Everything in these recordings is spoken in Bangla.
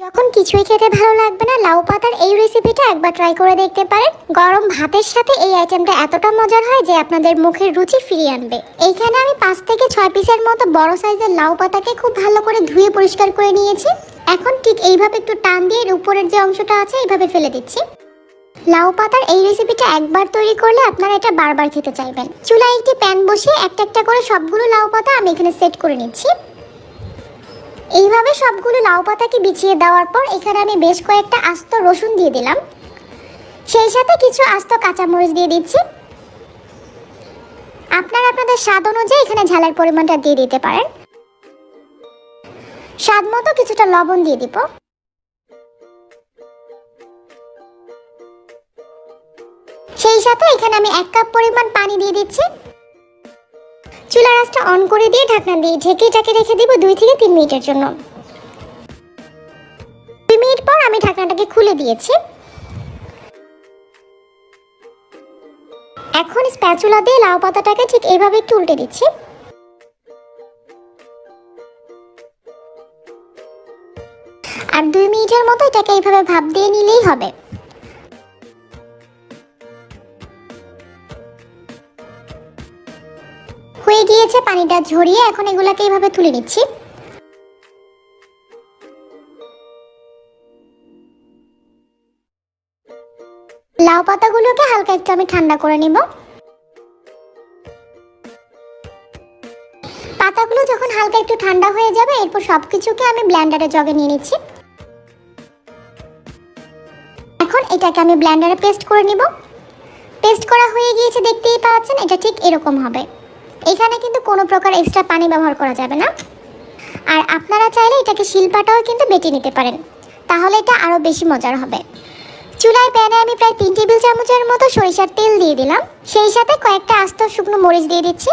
যখন কিছুই খেতে ভালো লাগবে না, লাউ পাতার এই রেসিপিটা একবার ট্রাই করে দেখতে পারেন। গরম ভাতের সাথে এই আইটেমটা এতটা মজার হয় যে আপনাদের মুখের রুচি ফিরিয়ে আনবে। এইখানে আমি 5 থেকে 6 পিসের মতো বড় সাইজের লাউ পাতাকে খুব ভালো করে ধুয়ে পরিষ্কার করে নিয়েছি। এখন ঠিক এইভাবে একটু টান দিয়ে এর উপরের যে অংশটা আছে এইভাবে ফেলে দিচ্ছি। লাউ পাতার এই রেসিপিটা একবার তৈরি করলে আপনারা এটা বারবার খেতে চাইবেন। চুলায় একটি প্যান বসিয়ে একটা একটা করে সবগুলো লাউ পাতা আমি এখানে সেট করে নিচ্ছি। এইভাবে সবগুলো লাউ পাতাকে বিছিয়ে দেওয়ার পর এখানে আমি বেশ কয়েকটা আস্ত রসুন দিয়ে দিলাম, সেই সাথে কিছু আস্ত কাঁচামরিচ দিয়ে দিচ্ছি। আপনারা আপনাদের স্বাদ অনুযায়ী এখানে ঝালের পরিমাণটা দিয়ে দিতে পারেন। স্বাদ মতো কিছুটা লবণ দিয়ে দিব। সেই সাথে এখানে আমি 1 কাপ পরিমাণ পানি দিয়ে দিচ্ছি। চুলার আঁচটা অন করে দিয়ে ঢাকনা দিয়ে ঢেকে রেখে দিব 2 থেকে 3 মিনিটের জন্য। 2 মিনিট পর আমি ঢাকনাটাকে খুলে দিয়েছি। এখন স্প্যাচুলা দিয়ে লাউ পাতাটাকে ঠিক এইভাবে একটু উল্টে দিচ্ছি। আর 2 মিনিটের মতো এটাকে এইভাবে ভাপ দিয়ে নিলেই হবে। হয়ে গিয়েছে, পানিটা ঝরিয়ে এখন এগুলাকে এইভাবে তুলে নিচ্ছি। লাউ পাতাগুলোকে হালকা একটু আমি ঠান্ডা করে নিব। পাতাগুলো যখন হালকা একটু ঠান্ডা হয়ে যাবে এরপর সবকিছুকে আমি ব্লেন্ডারে জগে নিয়ে নিচ্ছি। এখন এটাকে আমি ব্লেন্ডারে পেস্ট করে নিব। পেস্ট করা হয়ে গিয়েছে, দেখতেই পাচ্ছেন এটা ঠিক এরকম হবে। এখানে কিন্তু কোনো প্রকার এক্সট্রা পানি ব্যবহার করা যাবে না। আর আপনারা চাইলে এটাকে শিলপাটাও কিন্তু বেটে নিতে পারেন, তাহলে এটা আরও বেশি মজার হবে। চুলায় প্যানে আমি প্রায় 3 টেবিল চামচের মতো সরিষার তেল দিয়ে দিলাম, সেই সাথে কয়েকটা আস্ত শুকনো মরিচ দিয়ে দিচ্ছি।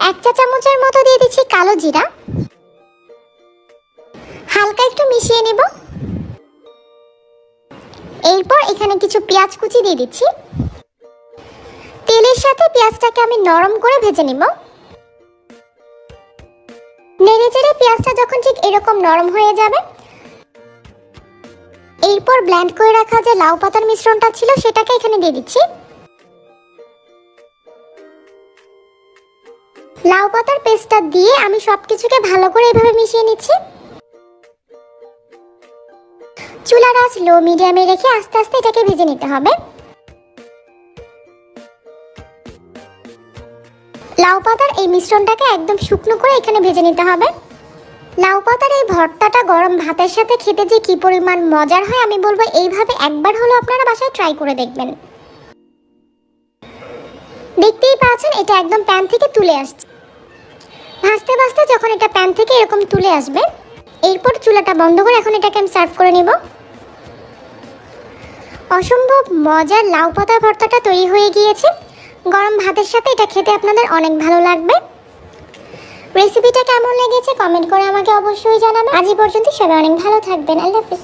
1 চা চামচের মতো দিয়ে দিচ্ছি কালো জিরা। হালকা একটু মিশিয়ে নিব। এরপর এখানে কিছু পেঁয়াজ কুচি দিয়ে দিচ্ছি। তেলের সাথে পেঁয়াজটাকে আমি নরম করে ভেজে নিব। নেড়েচেড়ে পেঁয়াজটা যখন ঠিক এরকম নরম হয়ে যাবে এরপর ব্লেন্ড করে রাখা যে লাউ পাতার মিশ্রণটা ছিল সেটাকে এখানে দিয়ে দিচ্ছি। লাউ পাতার পেস্টটা দিয়ে আমি সবকিছুকে ভালো করে এভাবে মিশিয়ে নিচ্ছি। চুলার আঁচ লো মিডিয়ামে রেখে আস্তে আস্তে এটাকে ভেজে নিতে হবে। লাউ পাতার এই মিশ্রণটাকে একদম শুকনো করে এখানে ভেজে নিতে হবে। লাউ পাতার এই ভর্তাটা গরম ভাতের সাথে খেতে যে কি পরিমাণ মজার হয় আমি বলবো এইভাবে একবার হলো আপনারা বাসায় ট্রাই করে দেখবেন। দেখতেই পাচ্ছেন এটা একদম প্যান থেকে তুলে আসছে। ভাজতে ভাজতে যখন এটা প্যান থেকে এরকম তুলে আসবে এরপর চুলাটা বন্ধ করে এখন এটাকে আমি সার্ভ করে নিব। অসম্ভব মজার লাউ পাতার ভর্তাটা তৈরি হয়ে গিয়েছে। গরম ভাতের সাথে এটা খেতে আপনাদের অনেক ভালো লাগবে। রেসিপিটা কেমন লেগেছে কমেন্ট করে আমাকে অবশ্যই জানাবেন। আজ এই পর্যন্ত, সবাই অনেক ভালো থাকবেন। আল্লাহ হাফেজ।